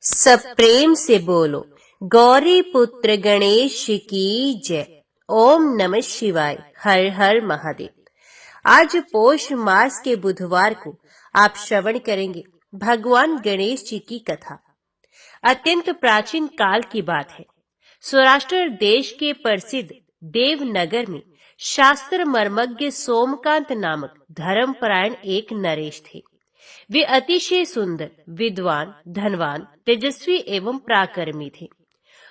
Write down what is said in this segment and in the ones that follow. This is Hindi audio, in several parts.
सब प्रेम से बोलो गौरी पुत्र गणेश की जय। ओम नमः शिवाय। हर हर महादेव। आज पौष मास के बुधवार को आप श्रवण करेंगे भगवान गणेश जी की कथा। अत्यंत प्राचीन काल की बात है। सौराष्ट्र देश के प्रसिद्ध देवनगर में शास्त्र मर्मज्ञ सोमकांत नामक धर्मपरायण एक नरेश थे। वे अतिशय सुंदर, विद्वान, धनवान, तेजस्वी एवं पराक्रमी थे।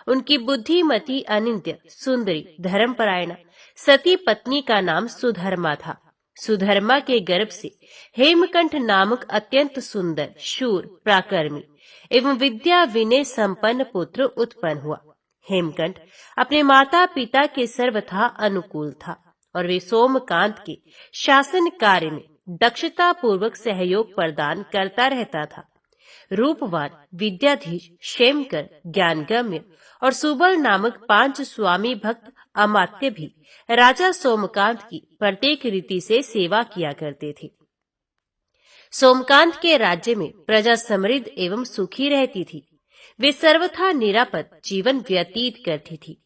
उनकी बुद्धिमती, अनिंद्य, सुंदरी, धर्मपरायणा सती पत्नी का नाम सुधर्मा था। सुधर्मा के गर्भ से हेमकंठ नामक अत्यंत सुंदर, शूर, पराक्रमी एवं विद्या विनय संपन्न पुत्र उत्पन्न हुआ। हेमकंठ अपने माता पिता के सर्वथा अनुकूल था और वे सोमकांत के शासन कार्य में दक्षता पूर्वक सहयोग प्रदान करता रहता था। रूपवान, विद्याधीश, क्षेमकर, ज्ञानगम्य और सुबल नामक 5 स्वामी भक्त अमात्य भी राजा सोमकांत की प्रत्येक रीति से सेवा किया करते थे। सोमकांत के राज्य में प्रजा समृद्ध एवं सुखी रहती थी। वे सर्वथा निरापद जीवन व्यतीत करती थी।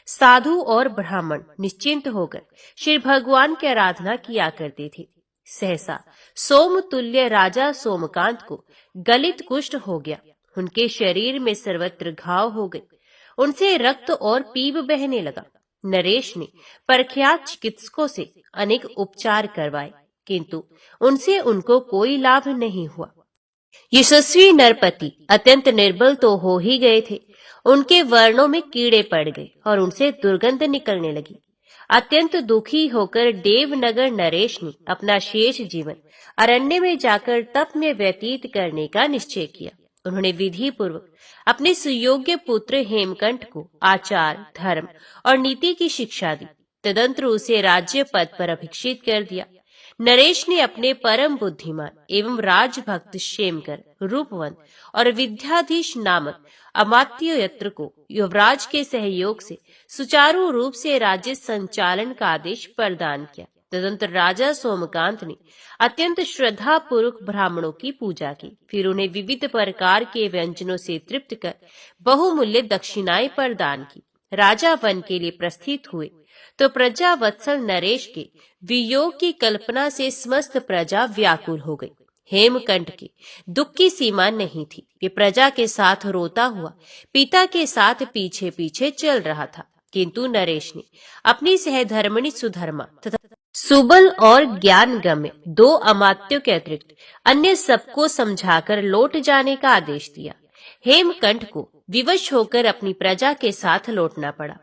साधु और ब्राह्मण निश्चिंत होकर श्री भगवान की आराधना किया करते थे। सहसा सोमतुल्य राजा सोमकांत को गलित कुष्ठ हो गया। उनके शरीर में सर्वत्र घाव हो गए। उनसे रक्त और पीप बहने लगा। नरेश ने प्रख्यात चिकित्सकों से अनेक उपचार करवाए, किंतु उनसे उनको कोई लाभ नहीं हुआ। यशस्वी नरपति अत्यंत निर्बल तो हो ही गए थे, उनके वर्णों में कीड़े पड़ गए और उनसे दुर्गंध निकलने लगी। अत्यंत दुखी होकर देवनगर नरेश ने अपना शेष जीवन अरण्य में जाकर तप में व्यतीत करने का निश्चय किया। उन्होंने विधि पूर्वक अपने सुयोग्य पुत्र हेमकंठ को आचार, धर्म और नीति की शिक्षा दी। तदंतर उसे राज्य पद पर अभिषिक्त कर दिया। नरेश ने अपने परम बुद्धिमान एवं राजभक्त क्षेमकर, रूपवंत और विद्याधीश नामक अमात्य यत्र को युवराज के सहयोग से सुचारू रूप से राज्य संचालन का आदेश प्रदान किया। तदंतर राजा सोमकांत ने अत्यंत श्रद्धा पूर्वक ब्राह्मणों की पूजा की। फिर उन्हें विविध प्रकार के व्यंजनों से तृप्त कर बहुमूल्य दक्षिणाएं प्रदान की। राजा वन के लिए प्रस्थित हुए तो प्रजा वत्सल नरेश के वियोग की कल्पना से समस्त प्रजा व्याकुल हो गई। हेमकंठ के दुख की सीमा नहीं थी। वे प्रजा के साथ रोता हुआ पिता के साथ पीछे पीछे चल रहा था, किंतु नरेश ने अपनी सहधर्मिणी सुधर्मा तथा सुबल और ज्ञानगम्य 2 अमात्यों के अतिरिक्त अन्य सबको समझाकर लौट जाने का आदेश दिया। हेमकंठ को विवश होकर अपनी प्रजा के साथ लौटना पड़ा।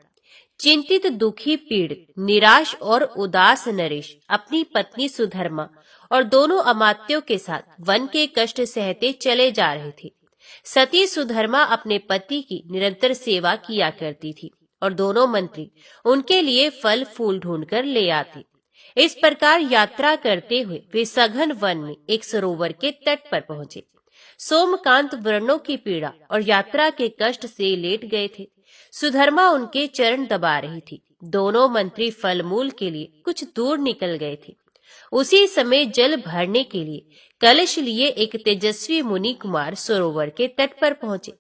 चिंतित, दुखी, पीड़ित, निराश और उदास नरेश अपनी पत्नी सुधर्मा और दोनों अमात्यों के साथ वन के कष्ट सहते चले जा रहे थे। सती सुधर्मा अपने पति की निरंतर सेवा किया करती थी और दोनों मंत्री उनके लिए फल फूल ढूंढकर ले आते। इस प्रकार यात्रा करते हुए वे सघन वन में एक सरोवर के तट पर पहुंचे। सोमकांत व्रणों की पीड़ा और यात्रा के कष्ट से लेट गए थे। सुधर्मा उनके चरण दबा रही थी। दोनों मंत्री फल मूल के लिए कुछ दूर निकल गए थे। उसी समय जल भरने के लिए कलश लिए एक तेजस्वी मुनि कुमार सरोवर के तट पर पहुंचे।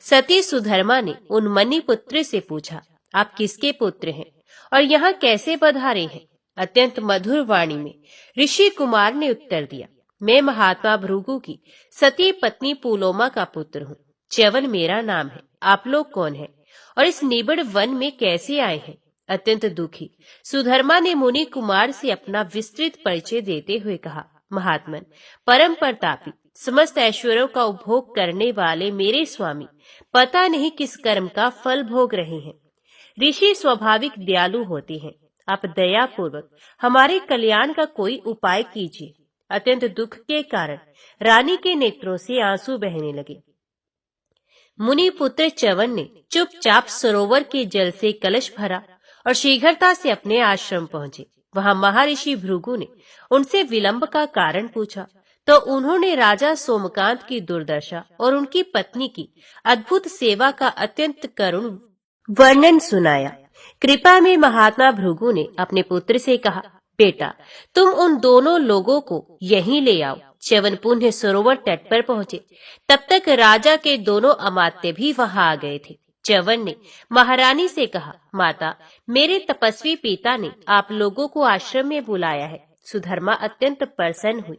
सती सुधर्मा ने उन मणि पुत्र से पूछा, आप किसके पुत्र हैं और यहाँ कैसे पधारे हैं? अत्यंत मधुर वाणी में ऋषि कुमार ने उत्तर दिया, मैं महात्मा भृगु की सती पत्नी पुलोमा का पुत्र हूँ। च्यवन मेरा नाम है। आप लोग कौन हैं और इस निबिड़ वन में कैसे आए हैं? अत्यंत दुखी सुधर्मा ने मुनि कुमार से अपना विस्तृत परिचय देते हुए कहा, महात्मन, परम प्रतापी, समस्त ऐश्वर्यों का उपभोग करने वाले मेरे स्वामी पता नहीं किस कर्म का फल भोग रहे हैं। ऋषि स्वाभाविक दयालु होते हैं। आप दया पूर्वक हमारे कल्याण का कोई उपाय कीजिए। अत्यंत दुख के कारण रानी के नेत्रों से आंसू बहने लगे। मुनि पुत्र च्यवन ने चुपचाप सरोवर के जल से कलश भरा और शीघ्रता से अपने आश्रम पहुंचे। वहां महर्षि भृगु ने उनसे विलंब का कारण पूछा तो उन्होंने राजा सोमकांत की दुर्दशा और उनकी पत्नी की अद्भुत सेवा का अत्यंत करुण वर्णन सुनाया। कृपा में महात्मा भृगु ने अपने पुत्र से कहा, बेटा, तुम उन दोनों लोगों को यहीं ले आओ च्यवन पुण्य सरोवर तट पर पहुंचे। तब तक राजा के दोनों अमात्य भी वहां आ गए थे। च्यवन ने महारानी से कहा, माता, मेरे तपस्वी पिता ने आप लोगों को आश्रम में बुलाया है। सुधर्मा अत्यंत प्रसन्न हुई।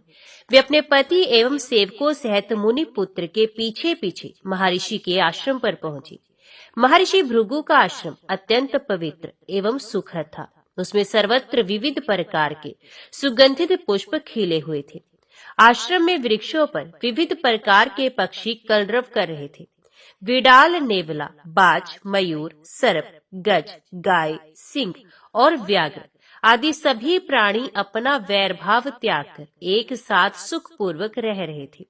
वे अपने पति एवं सेवकों सहित मुनि पुत्र के पीछे पीछे महर्षि के आश्रम पर पहुंची। महर्षि भृगु का आश्रम अत्यंत पवित्र एवं सुखद था। उसमें सर्वत्र विविध प्रकार के सुगंधित पुष्प खिले हुए थे। आश्रम में वृक्षों पर विविध प्रकार के पक्षी कलरव कर रहे थे। विडाल, नेवला, बाज, मयूर, सर्प, गज, गाय, सिंह और व्याघ्र आदि सभी प्राणी अपना वैर भाव त्याग कर एक साथ सुखपूर्वक रह रहे थे।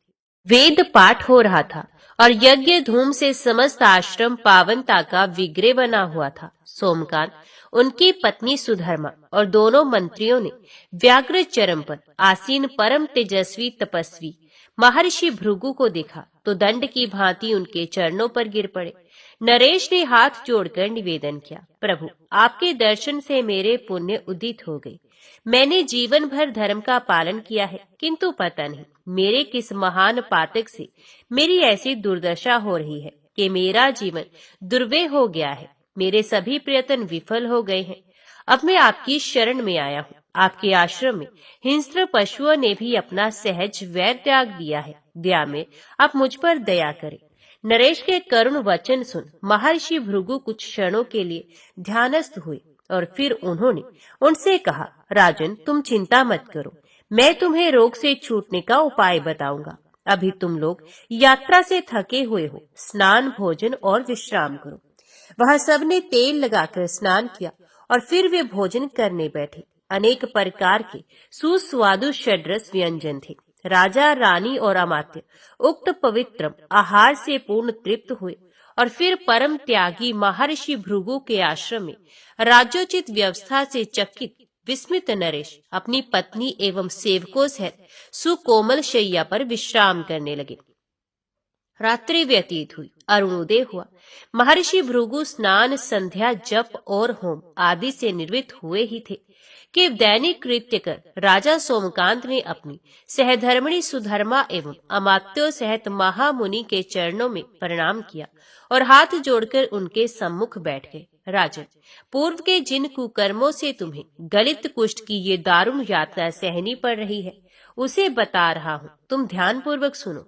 वेद पाठ हो रहा था और यज्ञ धूम से समस्त आश्रम पावनता का विग्रह बना हुआ था। सोमकांत, उनकी पत्नी सुधर्मा और दोनों मंत्रियों ने व्याघ्र चरम पर आसीन परम तेजस्वी तपस्वी महर्षि भृगु को देखा तो दंड की भांति उनके चरणों पर गिर पड़े। नरेश ने हाथ जोड़कर निवेदन किया, प्रभु, आपके दर्शन से मेरे पुण्य उदित हो गए। मैंने जीवन भर धर्म का पालन किया है, किंतु पता नहीं मेरे किस महान पातक से मेरी ऐसी दुर्दशा हो रही है कि मेरा जीवन दुर्वह हो गया है। मेरे सभी प्रयत्न विफल हो गए हैं। अब मैं आपकी शरण में आया हूँ। आपके आश्रम में हिंस्र पशुओं ने भी अपना सहज वैर त्याग दिया है। दया में आप मुझ पर दया करें। नरेश के करुण वचन सुन महर्षि भृगु कुछ क्षणों के लिए ध्यानस्थ हुए और फिर उन्होंने उनसे कहा, राजन, तुम चिंता मत करो, मैं तुम्हें रोग से छूटने का उपाय बताऊंगा। अभी तुम लोग यात्रा से थके हुए हो, स्नान, भोजन और विश्राम करो। वहां सबने तेल लगाकर स्नान किया और फिर वे भोजन करने बैठे। अनेक प्रकार के सुस्वादु षड्रस व्यंजन थे। राजा, रानी और अमात्य उक्त पवित्र आहार से पूर्ण तृप्त हुए और फिर परम त्यागी महर्षि भृगु के आश्रम में राज्योचित व्यवस्था से चकित विस्मित नरेश अपनी पत्नी एवं सेवकों सहित सुकोमल शैया पर विश्राम करने लगे। रात्रि व्यतीत हुई, अरुणोदय हुआ। महर्षि भृगु स्नान, संध्या, जप और होम आदि से निर्वृत्त हुए ही थे कि दैनिक कृत्य कर राजा सोमकांत ने अपनी सहधर्मिणी सुधर्मा एवं अमात्यों सहित महामुनि के चरणों में प्रणाम किया और हाथ जोड़कर उनके सम्मुख बैठ गए। राजन, पूर्व के जिन कुकर्मों से तुम्हें गलित कुष्ठ की ये दारुण यातना सहनी पड़ रही है, उसे बता रहा हूँ, तुम ध्यान पूर्वक सुनो।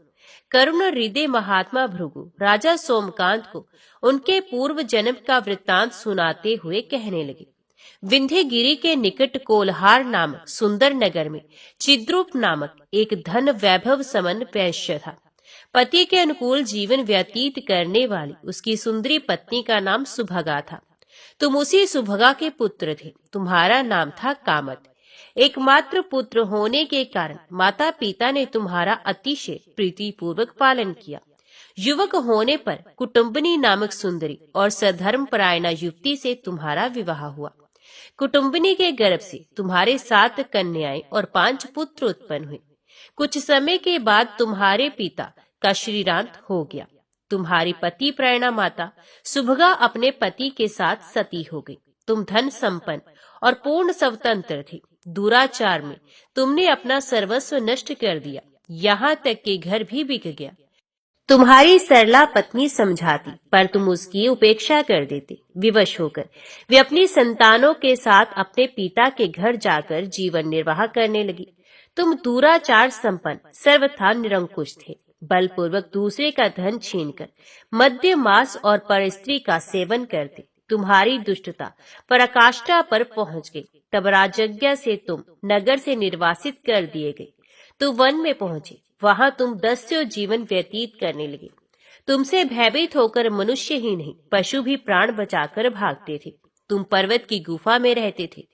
करुण हृदय महात्मा भृगु राजा सोमकांत को उनके पूर्व जन्म का वृत्तांत सुनाते हुए कहने लगे। विंध्यगिरि के निकट कोल्हार नामक सुंदर नगर में चिद्रूप नामक एक धन वैभव संपन्न वैश्य था। पति के अनुकूल जीवन व्यतीत करने वाली उसकी सुंदरी पत्नी का नाम सुभगा था। तुम उसी सुभगा के पुत्र थे। तुम्हारा नाम था कामत। एकमात्र पुत्र होने के कारण माता पिता ने तुम्हारा अतिशय प्रीतिपूर्वक पालन किया। युवक होने पर कुटुम्बिनी नामक सुंदरी और सधर्म परायणा युवती से तुम्हारा विवाह हुआ। कुटुम्बिनी के गर्भ से तुम्हारे 7 कन्याएं और 5 पुत्र उत्पन्न हुए। कुछ समय के बाद तुम्हारे पिता का श्रीरांत हो गया। तुम्हारी पति प्रायणा माता सुभगा अपने पति के साथ सती हो गई। तुम धन संपन्न और पूर्ण स्वतंत्र थे। दुराचार में तुमने अपना सर्वस्व नष्ट कर दिया, यहाँ तक कि घर भी बिक गया। तुम्हारी सरला पत्नी समझाती पर तुम उसकी उपेक्षा कर देते। विवश होकर वे अपनी संतानों के साथ अपने पिता के घर जाकर जीवन निर्वाह करने लगी। तुम दुराचार संपन्न, सर्वथा निरंकुश थे। बलपूर्वक दूसरे का धन छीनकर मद्य, मांस और परस्त्री का सेवन करते। तुम्हारी दुष्टता पराकाष्ठा पर पहुंच गई। तब राजज्ञा से तुम नगर से निर्वासित कर दिए गए। तुम वन में पहुंचे। वहां तुम दस्यु जीवन व्यतीत करने लगे। तुमसे भयभीत होकर मनुष्य ही नहीं, पशु भी प्राण बचाकर भागते थे। तुम पर्वत की गुफा में रहते थे।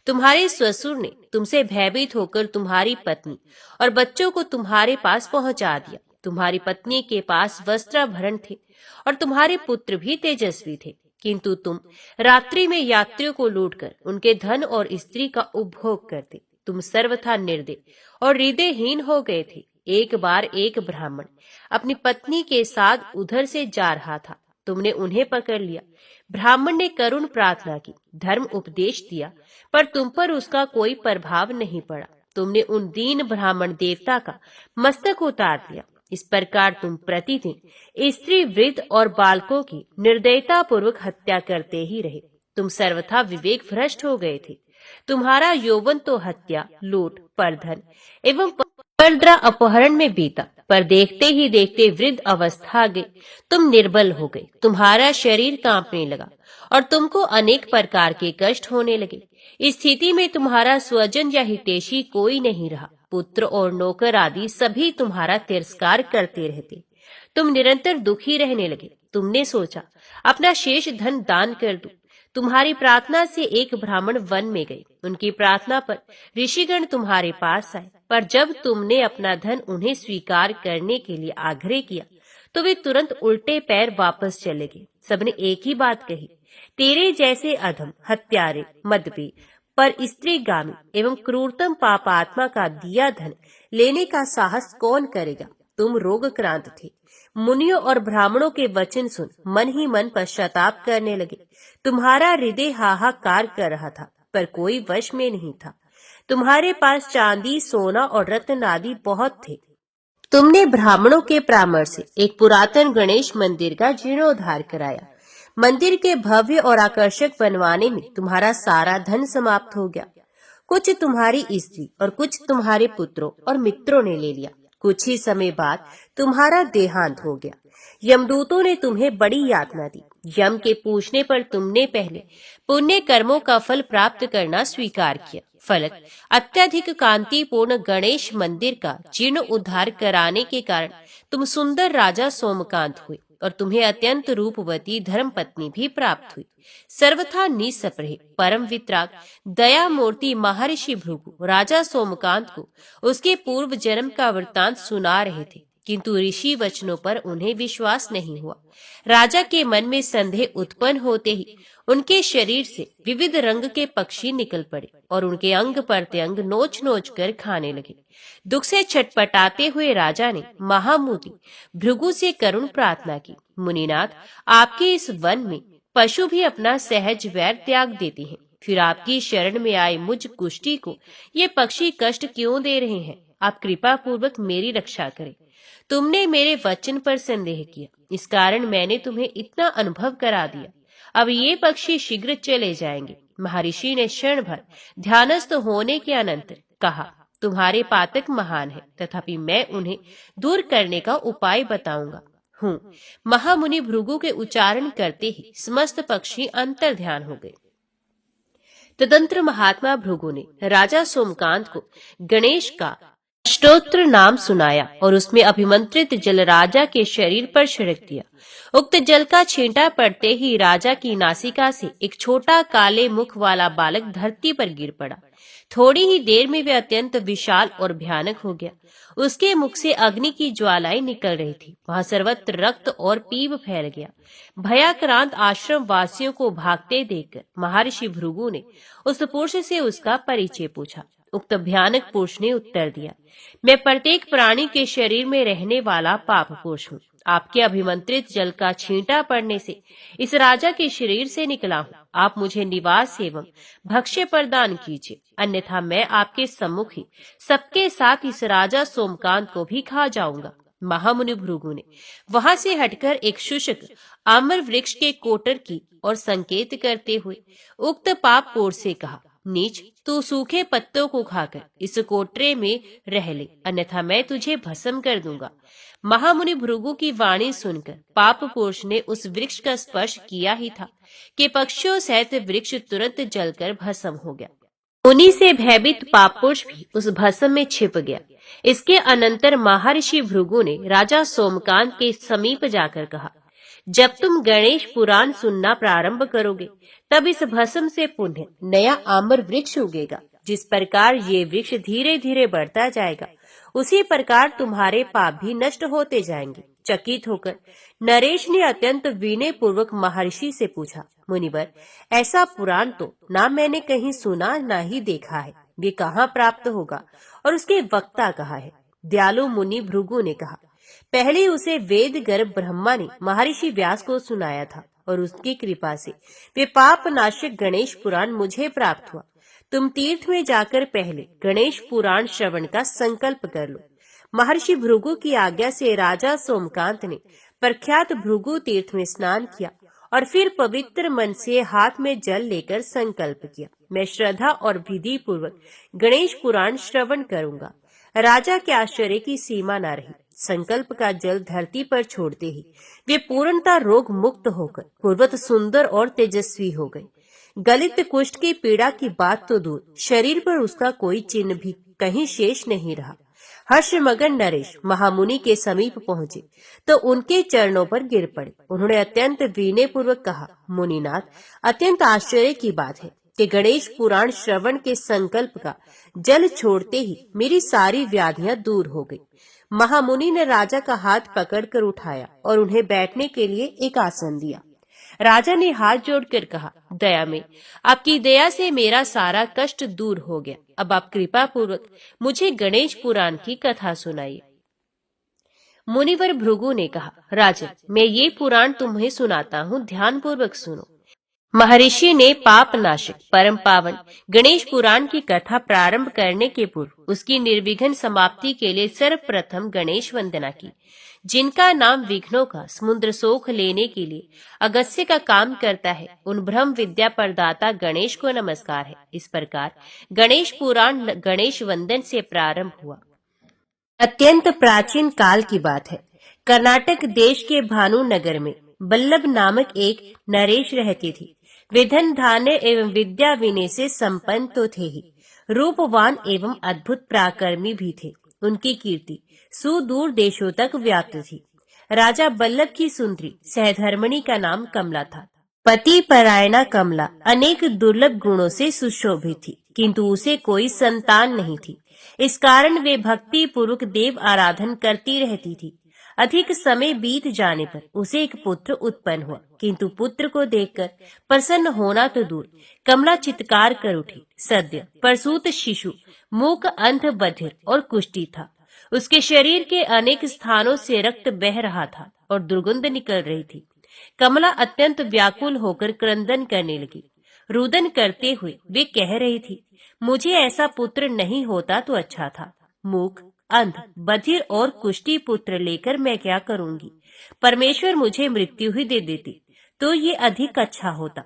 तुम्हारे ससुर ने तुमसे भयभीत होकर तुम्हारी पत्नी और बच्चों को तुम्हारे पास पहुंचा दिया। तुम्हारी पत्नी के पास वस्त्राभरण थे और तुम्हारे पुत्र भी तेजस्वी थे, किंतु तुम रात्रि में यात्रियों को लूटकर उनके धन और स्त्री का उपभोग करते। तुम सर्वथा निर्दय और हृदयहीन हो गए थे। एक बार एक ब्राह्मण अपनी पत्नी के साथ उधर से जा रहा था। तुमने उन्हें पकड़ लिया। ब्राह्मण ने करुण प्रार्थना की, धर्म उपदेश दिया, पर तुम पर उसका कोई प्रभाव नहीं पड़ा। तुमने उन दीन ब्राह्मण देवता का मस्तक उतार दिया। इस प्रकार तुम प्रतिदिन स्त्री, वृद्ध और बालकों की निर्दयता पूर्वक हत्या करते ही रहे। तुम सर्वथा विवेक भ्रष्ट हो गए थे। तुम्हारा यौवन तो हत्या, लूट, परधन एवं परद्रा अपहरण में बीता, पर देखते ही देखते वृद्ध अवस्था आ गई। तुम निर्बल हो गए, तुम्हारा शरीर कांपने लगा और तुमको अनेक प्रकार के कष्ट होने लगे। इस स्थिति में तुम्हारा स्वजन या हितैषी कोई नहीं रहा। पुत्र और नौकर आदि सभी तुम्हारा तिरस्कार करते रहते। तुम निरंतर दुखी रहने लगे। तुमने सोचा अपना शेष धन दान कर दूं। तुम्हारी प्रार्थना से एक ब्राह्मण वन में गए। उनकी प्रार्थना पर ऋषिगण तुम्हारे पास आए, पर जब तुमने अपना धन उन्हें स्वीकार करने के लिए आग्रह किया तो वे तुरंत उल्टे पैर वापस चले गए। सबने एक ही बात कही, तेरे जैसे अधम, हत्यारे, मदपी, पर स्त्रीगामी एवं क्रूरतम पापात्मा का दिया धन लेने का साहस कौन करेगा। तुम रोगक्रांत थे। मुनियों और ब्राह्मणों के वचन सुन मन ही मन पश्चाताप करने लगे। तुम्हारा हृदय हाहाकार कर रहा था, पर कोई वश में नहीं था। तुम्हारे पास चांदी, सोना और रत्न आदि बहुत थे। तुमने ब्राह्मणों के परामर्श से एक पुरातन गणेश मंदिर का जीर्णोद्धार कराया। मंदिर के भव्य और आकर्षक बनवाने में तुम्हारा सारा धन समाप्त हो गया। कुछ तुम्हारी स्त्री और कुछ तुम्हारे पुत्रों और मित्रों ने ले लिया। कुछ ही समय बाद तुम्हारा देहांत हो गया। यमदूतों ने तुम्हें बड़ी यातना दी। यम के पूछने पर तुमने पहले पुण्य कर्मों का फल प्राप्त करना स्वीकार किया। फलत अत्यधिक कांतिपूर्ण गणेश मंदिर का जीर्ण उद्धार कराने के कारण तुम सुंदर राजा सोमकांत हुए और तुम्हें अत्यंत रूपवती धर्मपत्नी भी प्राप्त हुई। सर्वथा निस्पृह, परम वितराग, दया मूर्ति महर्षि भृगु राजा सोमकांत को उसके पूर्व जन्म का वृत्तांत सुना रहे थे, किंतु ऋषि वचनों पर उन्हें विश्वास नहीं हुआ। राजा के मन में संदेह उत्पन्न होते ही उनके शरीर से विविध रंग के पक्षी निकल पड़े और उनके अंग प्रत्यंग नोच नोच कर खाने लगे। दुख से छटपटाते हुए राजा ने महामुनि भृगु से करुण प्रार्थना की, मुनिनाथ, आपके इस वन में पशु भी अपना सहज वैर त्याग देते हैं, फिर आपकी शरण में आए मुझ कुष्ठी को ये पक्षी कष्ट क्यों दे रहे हैं? आप कृपा पूर्वक मेरी रक्षा करें। तुमने मेरे वचन पर संदेह किया, इस कारण मैंने तुम्हें इतना अनुभव करा दिया। अब ये पक्षी शीघ्र चले जाएंगे। महर्षि ने क्षण भर ध्यानस्थ होने के अनंतर कहा, तुम्हारे पातक महान है, तथापि मैं उन्हें दूर करने का उपाय बताऊंगा। हूँ। महामुनि भृगु के उच्चारण करते ही समस्त पक्षी अंतर ध्यान हो गए। तदंतर महात्मा भृगु ने राजा सोमकांत को गणेश का अष्टोत्र नाम सुनाया और उसमें अभिमंत्रित जल राजा के शरीर पर छिड़क दिया। उक्त जल का छींटा पड़ते ही राजा की नासिका से एक छोटा काले मुख वाला बालक धरती पर गिर पड़ा। थोड़ी ही देर में वह अत्यंत विशाल और भयानक हो गया। उसके मुख से अग्नि की ज्वालाएं निकल रही थी। वहां सर्वत्र रक्त और पीप फैल गया। भयाक्रांत आश्रम वासियों को भागते देखकर महर्षि भृगु ने उस पुरुष से उसका परिचय पूछा। उक्त भयानक पुरुष ने उत्तर दिया, मैं प्रत्येक प्राणी के शरीर में रहने वाला पाप पुरुष हूँ। आपके अभिमंत्रित जल का छींटा पड़ने से इस राजा के शरीर से निकला हूँ। आप मुझे निवास एवं भक्ष्य प्रदान कीजिए, अन्यथा मैं आपके सम्मुख ही सबके साथ इस राजा सोमकांत को भी खा जाऊंगा। महामुनि भृगु ने वहां से हटकर एक शुष्क आम्र वृक्ष के कोटर की और संकेत करते हुए उक्त पाप पुरुष से कहा, नीच, तू सूखे पत्तों को खाकर इस कोटरे में रह ले, अन्यथा मैं तुझे भस्म कर दूंगा। महामुनि भृगु की वाणी सुनकर पाप पुरुष ने उस वृक्ष का स्पर्श किया ही था कि पक्षियों सहित वृक्ष तुरंत जलकर भस्म हो गया। मुनि से भयभीत पाप पुरुष भी उस भस्म में छिप गया। इसके अनंतर महर्षि भृगु ने राजा सोमकांत के समीप जाकर कहा, जब तुम गणेश पुराण सुनना प्रारंभ करोगे तब इस भस्म से पुनः नया आम्र वृक्ष उगेगा। जिस प्रकार ये वृक्ष धीरे धीरे बढ़ता जाएगा, उसी प्रकार तुम्हारे पाप भी नष्ट होते जाएंगे। चकित होकर नरेश ने अत्यंत विनय पूर्वक महर्षि से पूछा, मुनिवर, ऐसा पुराण तो ना मैंने कहीं सुना ना ही देखा है, ये कहाँ प्राप्त होगा और उसके वक्ता कहाँ है? दयालु मुनि भृगु ने कहा, पहले उसे वेद गर्भ ब्रह्मा ने महर्षि व्यास को सुनाया था और उसकी कृपा से वे पाप नाशक गणेश पुराण मुझे प्राप्त हुआ। तुम तीर्थ में जाकर पहले गणेश पुराण श्रवण का संकल्प कर लो। महर्षि भृगु की आज्ञा से राजा सोमकांत ने प्रख्यात भृगु तीर्थ में स्नान किया और फिर पवित्र मन से हाथ में जल लेकर संकल्प किया, मैं श्रद्धा और विधि पूर्वक गणेश पुराण श्रवण करूंगा। राजा के आश्चर्य की सीमा न रही। संकल्प का जल धरती पर छोड़ते ही वे पूर्णतः रोग मुक्त होकर पूर्वत सुंदर और तेजस्वी हो गए। गलित कुष्ठ की पीड़ा की बात तो दूर, शरीर पर उसका कोई चिन्ह भी कहीं शेष नहीं रहा। हर्षमगन नरेश महामुनि के समीप पहुंचे तो उनके चरणों पर गिर पड़े। उन्होंने अत्यंत विनय पूर्वक कहा, मुनिनाथ, अत्यंत आश्चर्य की बात है कि गणेश पुराण श्रवण के संकल्प का जल छोड़ते ही मेरी सारी व्याधियां दूर हो गई। महामुनि ने राजा का हाथ पकड़कर उठाया और उन्हें बैठने के लिए एक आसन दिया। राजा ने हाथ जोड़कर कहा, दया में, आपकी दया से मेरा सारा कष्ट दूर हो गया। अब आप कृपा पूर्वक मुझे गणेश पुराण की कथा सुनाइए। मुनिवर भृगु ने कहा, राजन, मैं ये पुराण तुम्हें सुनाता हूँ, ध्यान पूर्वक सुनो। महर्षि ने पाप नाशक परम पावन गणेश पुराण की कथा प्रारंभ करने के पूर्व उसकी निर्विघ्न समाप्ति के लिए सर्वप्रथम गणेश वंदना की, जिनका नाम विघ्नों का समुद्र सोख लेने के लिए अगस्त्य का काम करता है। उन ब्रह्म विद्या प्रदाता गणेश को नमस्कार है। इस प्रकार गणेश पुराण गणेश वंदन से प्रारंभ हुआ। अत्यंत प्राचीन काल की बात है। कर्नाटक देश के भानुनगर में बल्लभ नामक एक नरेश रहती थी। वे धन धान्य एवं विद्या विनय से संपन्न तो थे ही, रूपवान एवं अद्भुत पराक्रमी भी थे। उनकी कीर्ति सुदूर देशों तक व्याप्त थी। राजा बल्लभ की सुंदरी सहधर्मिणी का नाम कमला था। पति परायणा कमला अनेक दुर्लभ गुणों से सुशोभित थी, किंतु उसे कोई संतान नहीं थी। इस कारण वे भक्ति पूर्वक देव आराधन करती रहती थी। अधिक समय बीत जाने पर उसे एक पुत्र उत्पन्न हुआ, किंतु पुत्र को देखकर प्रसन्न होना तो दूर, कमला चित्कार कर उठी। सद्य प्रसूत शिशु मूक, अंध, बधिर और कुष्ठी था। उसके शरीर के अनेक स्थानों से रक्त बह रहा था और दुर्गंध निकल रही थी। कमला अत्यंत व्याकुल होकर क्रंदन करने लगी। रुदन करते हुए वे कह रही थी, मुझे ऐसा पुत्र नहीं होता तो अच्छा था। मूक, अंध, बधिर और कुष्ठी पुत्र लेकर मैं क्या करूंगी? परमेश्वर मुझे मृत्यु ही दे देती तो ये अधिक अच्छा होता।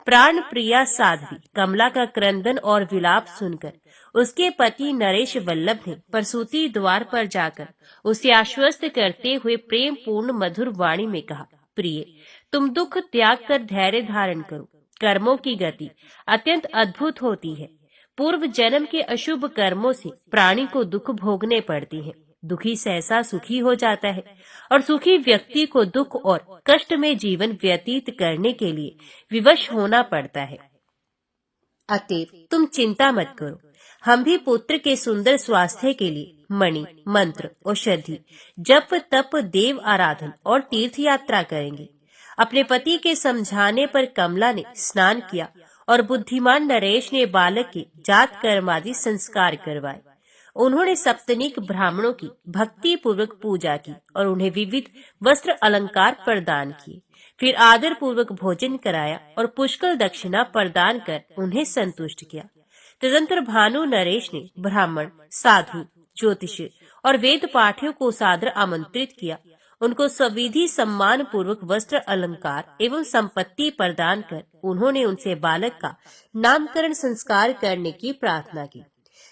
प्राण प्रिया साध्वी कमला का क्रंदन और विलाप सुनकर उसके पति नरेश वल्लभ ने प्रसूति द्वार पर जाकर उसे आश्वस्त करते हुए प्रेम पूर्ण मधुर वाणी में कहा, प्रिय, तुम दुख त्याग कर धैर्य धारण करो। कर्मों की गति अत्यंत अद्भुत होती है। पूर्व जन्म के अशुभ कर्मों से प्राणी को दुख भोगने पड़ती है। दुखी सहसा सुखी हो जाता है और सुखी व्यक्ति को दुख और कष्ट में जीवन व्यतीत करने के लिए विवश होना पड़ता है। अतएव तुम चिंता मत करो, हम भी पुत्र के सुंदर स्वास्थ्य के लिए मणि, मंत्र, औषधि, जप, तप, देव आराधन और तीर्थ यात्रा करेंगे। अपने पति के समझाने पर कमला ने स्नान किया और बुद्धिमान नरेश ने बालक के जात कर्म आदि संस्कार करवाए। उन्होंने सप्तनिक ब्राह्मणों की भक्ति पूर्वक पूजा की और उन्हें विविध वस्त्र अलंकार प्रदान किए। फिर आदर पूर्वक भोजन कराया और पुष्कल दक्षिणा प्रदान कर उन्हें संतुष्ट किया। तदंतर भानु नरेश ने ब्राह्मण, साधु, ज्योतिष और वेद पाठियों को सादर आमंत्रित किया। उनको सविधि सम्मान पूर्वक वस्त्र अलंकार एवं संपत्ति प्रदान कर उन्होंने उनसे बालक का नामकरण संस्कार करने की प्रार्थना की।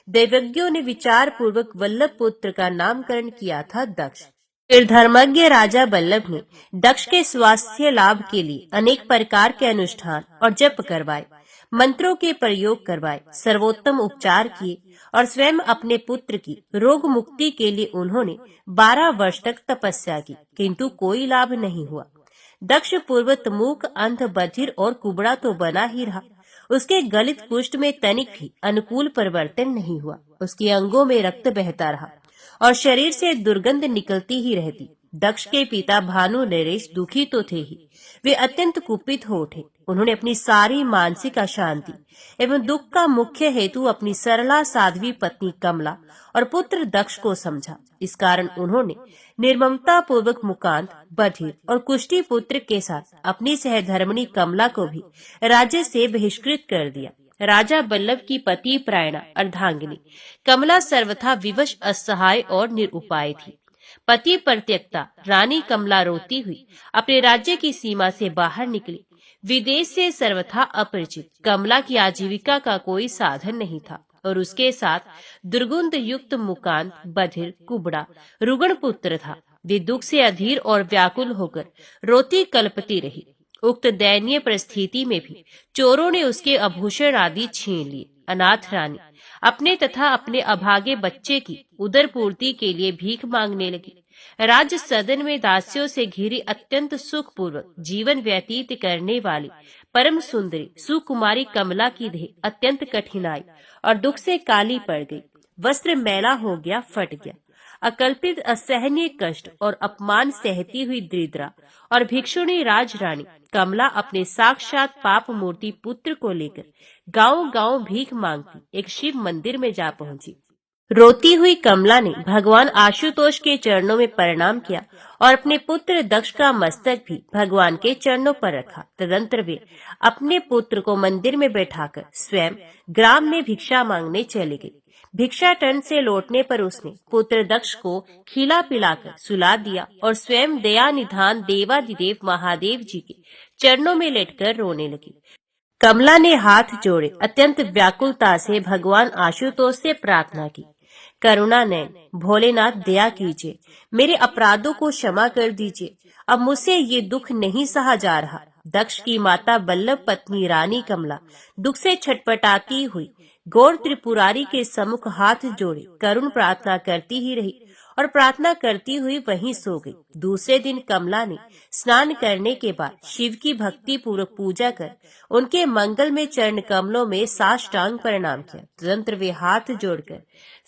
दैवज्ञों ने विचार पूर्वक वल्लभ पुत्र का नामकरण किया था दक्ष। फिर धर्मज्ञ राजा बल्लभ ने दक्ष के स्वास्थ्य लाभ के लिए अनेक प्रकार के अनुष्ठान और जप करवाए, मंत्रों के प्रयोग करवाए, सर्वोत्तम उपचार किए और स्वयं अपने पुत्र की रोग मुक्ति के लिए उन्होंने 12 वर्ष तक तपस्या की, किंतु कोई लाभ नहीं हुआ। दक्ष पूर्वत मूक, अंध, बधिर और कुबड़ा तो बना ही रहा। उसके गलित कुष्ठ में तनिक भी अनुकूल परिवर्तन नहीं हुआ। उसके अंगों में रक्त बहता रहा और शरीर से दुर्गंध निकलती ही रहती। दक्ष के पिता भानु नरेश दुखी तो थे ही, वे अत्यंत कुपित हो उठे। उन्होंने अपनी सारी मानसिक अशांति एवं दुख का मुख्य हेतु अपनी सरला साध्वी पत्नी कमला और पुत्र दक्ष को समझा। इस कारण उन्होंने निर्ममता पूर्वक मुकांत, बधिर और कुष्ठी पुत्र के साथ अपनी सहधर्मिणी कमला को भी राज्य से बहिष्कृत कर दिया। राजा बल्लभ की पति प्रायणा अर्धांगिनी कमला सर्वथा विवश, असहाय और निरुपाय थी। पति परित्यक्ता रानी कमला रोती हुई अपने राज्य की सीमा से बाहर निकली। विदेश से सर्वथा अपरिचित कमला की आजीविका का कोई साधन नहीं था और उसके साथ दुर्गंध युक्त मुकांत, बधिर, कुबड़ा, रुगण पुत्र था। वे दुख से अधीर और व्याकुल होकर रोती कल्पती रही। उक्त दयनीय परिस्थिति में भी चोरों ने उसके आभूषण आदि छीन लिए। अनाथ रानी अपने तथा अपने अभागे बच्चे की उदर पूर्ति के लिए भीख मांगने लगी। राज सदन में दासियों से घिरी अत्यंत सुखपूर्वक जीवन व्यतीत करने वाली परम सुंदरी सुकुमारी कमला की देह अत्यंत कठिनाई और दुख से काली पड़ गई। वस्त्र मैला हो गया, फट गया। अकल्पित असहनीय कष्ट और अपमान सहती हुई दरिद्रा और भिक्षुणी राजरानी कमला अपने साक्षात पाप मूर्ति पुत्र को लेकर गांव-गांव भीख मांगती एक शिव मंदिर में जा पहुंची। रोती हुई कमला ने भगवान आशुतोष के चरणों में प्रणाम किया और अपने पुत्र दक्ष का मस्तक भी भगवान के चरणों पर रखा। तदंतर वे अपने पुत्र को मंदिर में बैठाकर स्वयं ग्राम में भिक्षा मांगने चली गई। भिक्षाटन से लौटने पर उसने पुत्र दक्ष को खिला पिलाकर सुला दिया और स्वयं दया निधान देवादिदेव महादेव जी के चरणों में लेटकर रोने लगी। कमला ने हाथ जोड़े अत्यंत व्याकुलता से भगवान आशुतोष से प्रार्थना की, करुणा नयन भोलेनाथ दया कीजिए, मेरे अपराधों को क्षमा कर दीजिए, अब मुझसे ये दुख नहीं सहा जा रहा। दक्ष की माता बल्लभ पत्नी रानी कमला दुख से छटपटाती हुई गौर त्रिपुरारी के सम्मुख हाथ जोड़े करुण प्रार्थना करती ही रही और प्रार्थना करती हुई वहीं सो गई। दूसरे दिन कमला ने स्नान करने के बाद शिव की भक्ति पूर्वक पूजा कर उनके मंगल में चरण कमलों में साष्टांग प्रणाम किया। तदंतर वे हाथ जोड़कर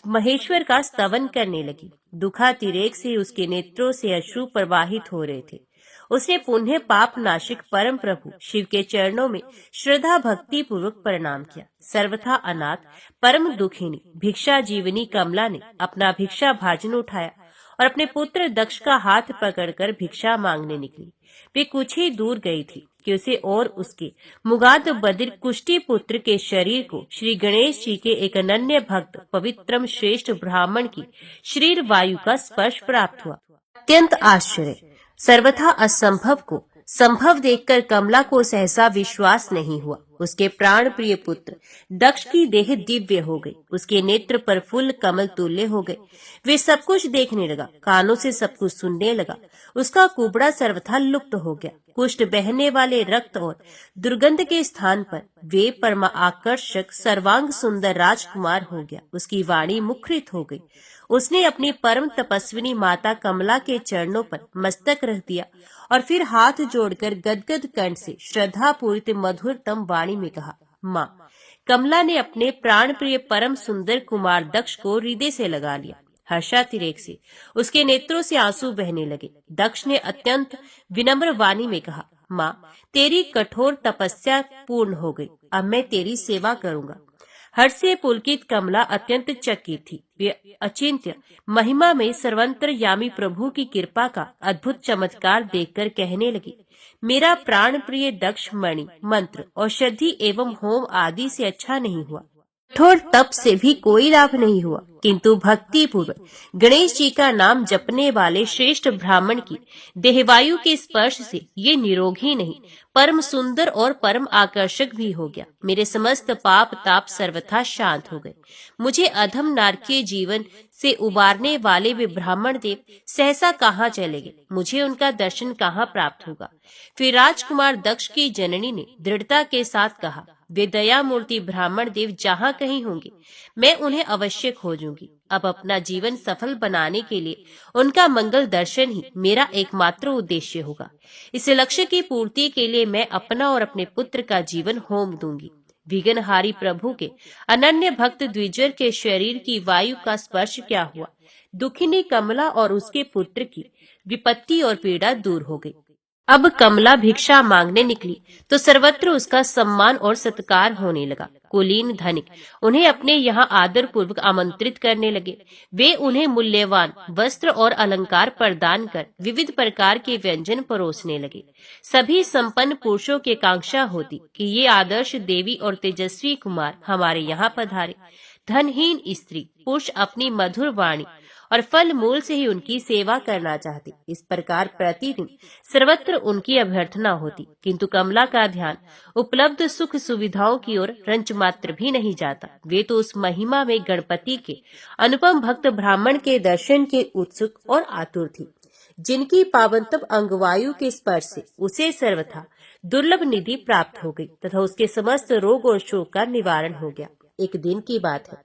महेश्वर का स्तवन करने लगी। दुखातिरेक से उसके नेत्रों से अश्रु प्रवाहित हो रहे थे। उसने पुनः पाप नाशक परम प्रभु शिव के चरणों में श्रद्धा भक्ति पूर्वक प्रणाम किया। सर्वथा अनाथ परम दुखिनी भिक्षा जीवनी कमला ने अपना भिक्षा भाजन उठाया और अपने पुत्र दक्ष का हाथ पकड़कर भिक्षा मांगने निकली। वे कुछ ही दूर गई थी कि उसे और उसके मुगाद बदिर कुष्टी पुत्र के शरीर को श्री गणेश जी के एक अनन्य भक्त पवित्रम श्रेष्ठ ब्राह्मण की शरीर वायु का स्पर्श प्राप्त हुआ। अत्यंत आश्चर्य, सर्वथा असंभव को संभव देखकर कमला को सहसा विश्वास नहीं हुआ। उसके प्राण प्रिय पुत्र दक्ष की देह दिव्य हो गई, उसके नेत्र पर फूल कमल तुल्य हो गए। वे सब कुछ देखने लगा, कानों से सब कुछ सुनने लगा। उसका कुबड़ा सर्वथा लुप्त हो गया। कुष्ठ बहने वाले रक्त और दुर्गंध के स्थान पर वे परमा आकर्षक सर्वांग सुंदर राजकुमार हो गया। उसकी वाणी मुखरित हो गई। उसने अपनी परम तपस्विनी माता कमला के चरणों पर मस्तक रख दिया और फिर हाथ जोड़कर गदगद कंठ से श्रद्धा पूरित मधुरतम वाणी में कहा, माँ। कमला ने अपने प्राण प्रिय परम सुंदर कुमार दक्ष को हृदय से लगा लिया। हर्षातिरेक से उसके नेत्रों से आंसू बहने लगे। दक्ष ने अत्यंत विनम्र वाणी में कहा, माँ, तेरी कठोर तपस्या पूर्ण हो गई, अब मैं तेरी सेवा करूंगा। हर्ष से पुलकित कमला अत्यंत चकित थी। वे अचिंत्य महिमा में सर्वंतरयामी प्रभु की कृपा का अद्भुत चमत्कार देखकर कहने लगी, मेरा प्राण प्रिय दक्ष मणि मंत्र औषधि एवं होम आदि से अच्छा नहीं हुआ, कठोर तप से भी कोई लाभ नहीं हुआ, किंतु भक्ति पूर्वक गणेश जी का नाम जपने वाले श्रेष्ठ ब्राह्मण की देहवायु के स्पर्श से ये निरोग ही नहीं परम सुंदर और परम आकर्षक भी हो गया। मेरे समस्त पाप ताप सर्वथा शांत हो गए। मुझे अधम नारकीय जीवन से उबारने वाले वे ब्राह्मण देव सहसा कहाँ चले गए, मुझे उनका दर्शन कहाँ प्राप्त होगा। फिर राजकुमार दक्ष की जननी ने दृढ़ता के साथ कहा, वे दया मूर्ति ब्राह्मण देव जहाँ कहीं होंगे मैं उन्हें अवश्य खोजूंगी। अब अपना जीवन सफल बनाने के लिए उनका मंगल दर्शन ही मेरा एकमात्र उद्देश्य होगा। इस लक्ष्य की पूर्ति के लिए मैं अपना और अपने पुत्र का जीवन होम दूंगी। विघ्नहारी प्रभु के अनन्य भक्त द्विजर के शरीर की वायु का स्पर्श क्या हुआ, दुखिनी कमला और उसके पुत्र की विपत्ति और पीड़ा दूर हो गई। अब कमला भिक्षा मांगने निकली तो सर्वत्र उसका सम्मान और सत्कार होने लगा। कुलीन धनिक उन्हें अपने यहाँ आदर पूर्वक आमंत्रित करने लगे। वे उन्हें मूल्यवान वस्त्र और अलंकार प्रदान कर विविध प्रकार के व्यंजन परोसने लगे। सभी संपन्न पुरुषों की कांक्षा होती कि ये आदर्श देवी और तेजस्वी कुमार हमारे यहाँ पधारे। धनहीन स्त्री पुरुष अपनी मधुर वाणी और फल मूल से ही उनकी सेवा करना चाहती। इस प्रकार प्रतिदिन सर्वत्र उनकी अभ्यर्थना होती, किंतु कमला का ध्यान उपलब्ध सुख सुविधाओं की ओर रंच मात्र भी नहीं जाता। वे तो उस महिमा में गणपति के अनुपम भक्त ब्राह्मण के दर्शन के उत्सुक और आतुर थी, जिनकी पावनतम अंगवायु के स्पर्श से उसे सर्वथा दुर्लभ निधि प्राप्त हो गई तथा उसके समस्त रोग और शोक का निवारण हो गया। एक दिन की बात है,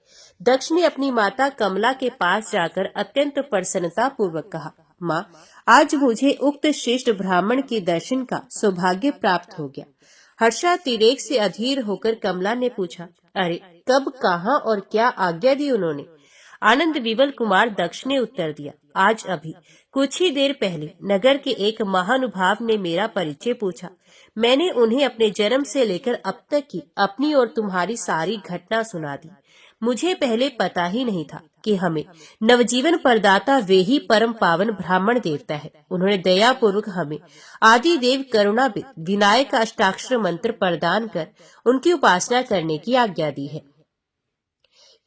दक्ष ने अपनी माता कमला के पास जाकर अत्यंत प्रसन्नता पूर्वक कहा, माँ, आज मुझे उक्त श्रेष्ठ ब्राह्मण के दर्शन का सौभाग्य प्राप्त हो गया। हर्षातिरेक से अधीर होकर कमला ने पूछा, अरे कब, कहाँ और क्या आज्ञा दी उन्होंने? आनंद विवल कुमार दक्ष ने उत्तर दिया, आज अभी कुछ ही देर पहले नगर के एक महानुभाव ने मेरा परिचय पूछा। मैंने उन्हें अपने जन्म से लेकर अब तक की अपनी और तुम्हारी सारी घटना सुना दी। मुझे पहले पता ही नहीं था कि हमें नवजीवन प्रदाता वे ही परम पावन ब्राह्मण देवता है। उन्होंने दया पूर्वक हमें आदि देव करुणा विनायक अष्टाक्षर मंत्र प्रदान कर उनकी उपासना करने की आज्ञा दी है।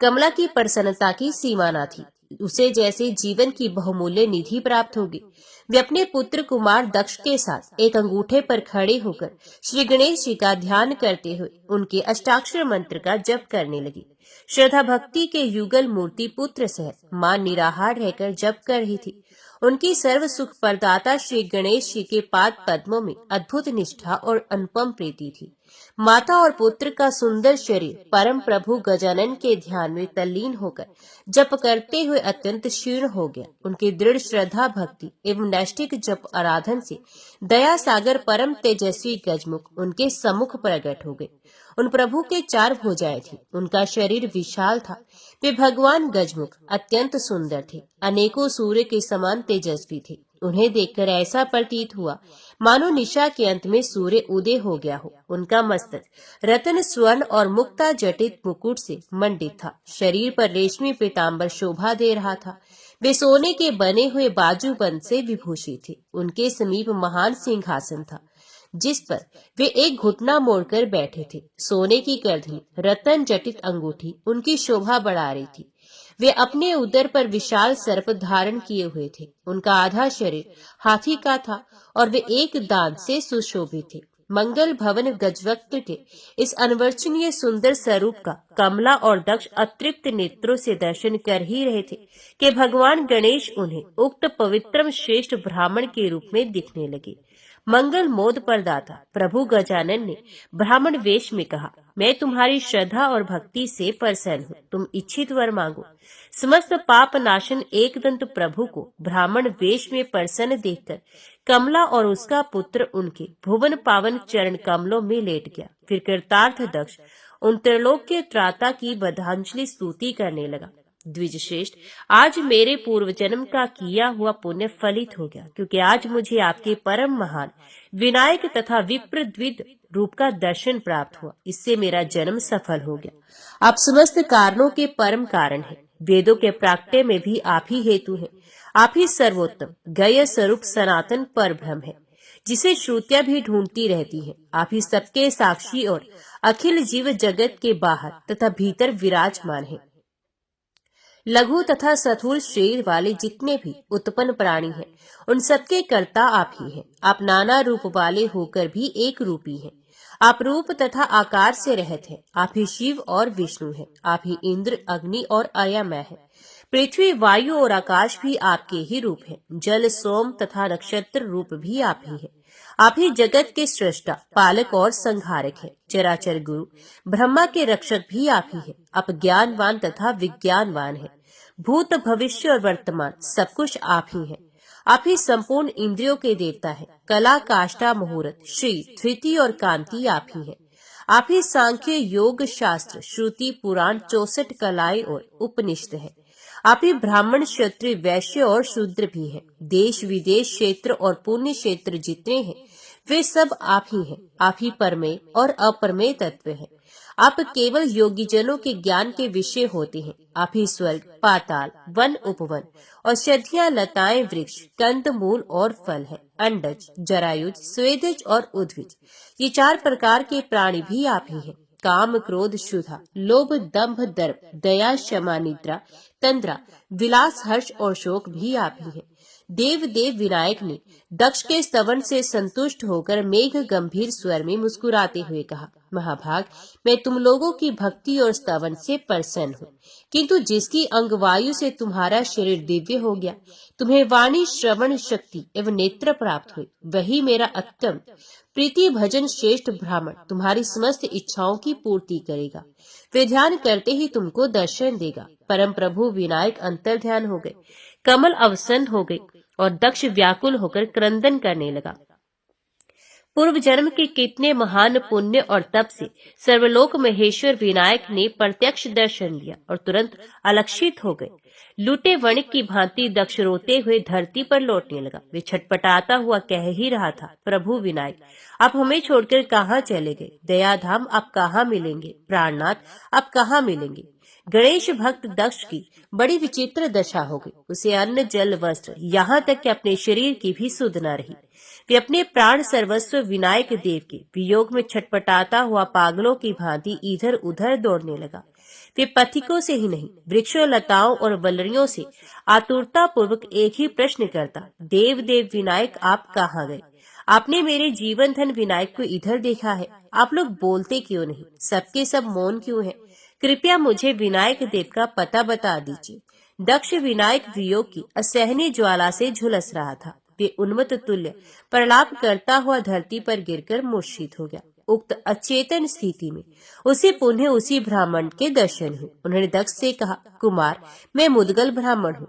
कमला की प्रसन्नता की सीमा न थी। उसे जैसे जीवन की बहुमूल्य निधि प्राप्त होगी। वे अपने पुत्र कुमार दक्ष के साथ एक अंगूठे पर खड़े होकर श्री गणेश जी का ध्यान करते हुए उनके अष्टाक्षर मंत्र का जप करने लगी। श्रद्धा भक्ति के युगल मूर्ति पुत्र सहित मां निराहार रहकर जप कर रही थी। उनकी सर्व सुख प्रदाता श्री गणेश जी के पाद पद्मों में अद्भुत निष्ठा और अनुपम प्रीति थी। माता और पुत्र का सुंदर शरीर परम प्रभु गजानन के ध्यान में तल्लीन होकर जप करते हुए अत्यंत क्षीण हो गया। उनकी दृढ़ श्रद्धा भक्ति एवं नैष्ठिक जप आराधन से दया सागर परम तेजस्वी गजमुख उनके सम्मुख प्रकट हो गए। उन प्रभु के 4 भुजाएं थी। उनका शरीर विशाल था। वे भगवान गजमुख अत्यंत सुंदर थे, अनेकों सूर्य के समान तेजस्वी थे। उन्हें देखकर ऐसा प्रतीत हुआ मानो निशा के अंत में सूर्य उदय हो गया हो। उनका मस्तक रत्न स्वर्ण और मुक्ता जटित मुकुट से मंडित था। शरीर पर रेशमी पीताम्बर शोभा दे रहा था। वे सोने के बने हुए बाजूबंद से विभूषित थे। उनके समीप महान सिंहासन था, जिस पर वे एक घुटना मोड़कर बैठे थे। सोने की करधनी रतन जटित अंगूठी उनकी शोभा बढ़ा रही थी। वे अपने उदर पर विशाल सर्प धारण किए हुए थे। उनका आधा शरीर हाथी का था और वे एक दांत से सुशोभित थे। मंगल भवन गजवक्त के इस अनवर्चनीय सुंदर स्वरूप का कमला और दक्ष अतृप्त नेत्रों से दर्शन कर ही रहे थे कि भगवान गणेश उन्हें उक्त पवित्रम श्रेष्ठ ब्राह्मण के रूप में दिखने लगे। मंगल मोद प्रदाता प्रभु गजानन ने ब्राह्मण वेश में कहा, मैं तुम्हारी श्रद्धा और भक्ति से प्रसन्न हूँ। तुम इच्छित वर मांगो। समस्त पाप नाशन एक दंत प्रभु को ब्राह्मण वेश में प्रसन्न देखकर कमला और उसका पुत्र उनके भुवन पावन चरण कमलों में लेट गया। फिर कृतार्थ दक्ष उन त्रिलोक के त्राता की बधांजलि स्तुति करने लगा। द्विज श्रेष्ठ, आज मेरे पूर्व जन्म का किया हुआ पुण्य फलित हो गया, क्योंकि आज मुझे आपके परम महान विनायक तथा विप्र द्विद रूप का दर्शन प्राप्त हुआ। इससे मेरा जन्म सफल हो गया। आप समस्त कारणों के परम कारण हैं। वेदों के प्राकट्य में भी आप ही हेतु हैं। आप ही सर्वोत्तम गय स्वरूप सनातन पर ब्रह्म है, जिसे श्रुतियां भी ढूंढती रहती हैं। आप ही सबके साक्षी और अखिल जीव जगत के बाहर तथा भीतर विराजमान हैं। लघु तथा स्थूल शरीर वाले जितने भी उत्पन्न प्राणी हैं, उन सबके कर्ता आप ही हैं। आप नाना रूप वाले होकर भी एक रूपी हैं। आप रूप तथा आकार से रहित हैं। आप ही शिव और विष्णु हैं। आप ही इंद्र, अग्नि और अयमय हैं। पृथ्वी, वायु और आकाश भी आपके ही रूप हैं। जल, सोम तथा नक्षत्र रूप भी आप ही हैं। आप ही जगत के सृष्टा, पालक और संहारक हैं। चराचर गुरु ब्रह्मा के रक्षक भी आप ही हैं। आप ज्ञानवान तथा विज्ञानवान हैं। भूत, भविष्य और वर्तमान सब कुछ आप ही हैं। आप ही संपूर्ण इंद्रियों के देवता हैं। कला, काष्ठा, मुहूर्त, श्री, धृति और कांति आप ही हैं। आप ही सांख्य, योग, शास्त्र, श्रुति, पुराण, 64 कलाएं और उपनिषद हैं। आप ही ब्राह्मण, क्षत्रिय, वैश्य और शूद्र भी हैं। देश विदेश क्षेत्र और पुण्य क्षेत्र जितने हैं वे सब आप ही हैं। आप ही परमेय और अपरमेय तत्व हैं। आप केवल योगी जनों के ज्ञान के विषय होते हैं। आप ही स्वर्ग, पाताल, वन, उपवन, औषधियां, लताएं, वृक्ष, कंद मूल और फल है। अंडज, जरायुज, स्वेदज और उद्भिज, ये 4 प्रकार के प्राणी भी आप ही हैं। काम, क्रोध, क्षुधा, लोभ, दंभ, दर्प, दया, क्षमा, निद्रा, तंद्रा, विलास, हर्ष और शोक भी आप ही हैं। देव विनायक ने दक्ष के स्तवन से संतुष्ट होकर मेघ गंभीर स्वर में मुस्कुराते हुए कहा, महाभाग, मैं तुम लोगों की भक्ति और स्तवन से प्रसन्न हूँ, किंतु जिसकी अंगवायु से तुम्हारा शरीर दिव्य हो गया, तुम्हें वाणी, श्रवण शक्ति एवं नेत्र प्राप्त हुए, वही मेरा अत्यंत प्रीति भजन श्रेष्ठ ब्राह्मण तुम्हारी समस्त इच्छाओं की पूर्ति करेगा। वे ध्यान करते ही तुमको दर्शन देगा। परम प्रभु विनायक अंतर ध्यान हो गए, कमल अवसन्न हो गए और दक्ष व्याकुल होकर क्रंदन करने लगा। पूर्व जन्म के कितने महान पुण्य और तप से सर्वलोक महेश्वर विनायक ने प्रत्यक्ष दर्शन दिया और तुरंत अलक्षित हो गए। लूटे वणिक की भांति दक्ष रोते हुए धरती पर लौटने लगा। वे छटपटाता हुआ कह ही रहा था, प्रभु विनायक, आप हमें छोड़कर कहाँ चले गए? दयाधाम आप कहाँ मिलेंगे? प्राणनाथ आप कहाँ मिलेंगे? गणेश भक्त दक्ष की बड़ी विचित्र दशा हो गई। उसे अन्न, जल, वस्त्र, यहाँ तक कि अपने शरीर की भी सुध न रही। वे अपने प्राण सर्वस्व विनायक देव के वियोग में छटपटाता हुआ पागलों की भांति इधर उधर दौड़ने लगा। वे पथिकों से ही नहीं, वृक्षों, लताओं और वल्लरियों से आतुरता पूर्वक एक ही प्रश्न करता, देव विनायक आप कहाँ गए? आपने मेरे जीवन धन विनायक को इधर देखा है। आप लोग बोलते क्यों नहीं? सबके सब मौन क्यों हैं? कृपया मुझे विनायक देव का पता बता दीजिए। दक्ष विनायक वियोग की असहनीय ज्वाला से झुलस रहा था। वे उन्मत्त तुल्य प्रलाप करता हुआ धरती पर गिरकर मूर्छित हो गया। उक्त अचेतन स्थिति में उसे पुनः उसी ब्राह्मण के दर्शन हुए। उन्होंने दक्ष से कहा, कुमार, मैं मुदगल ब्राह्मण हूँ।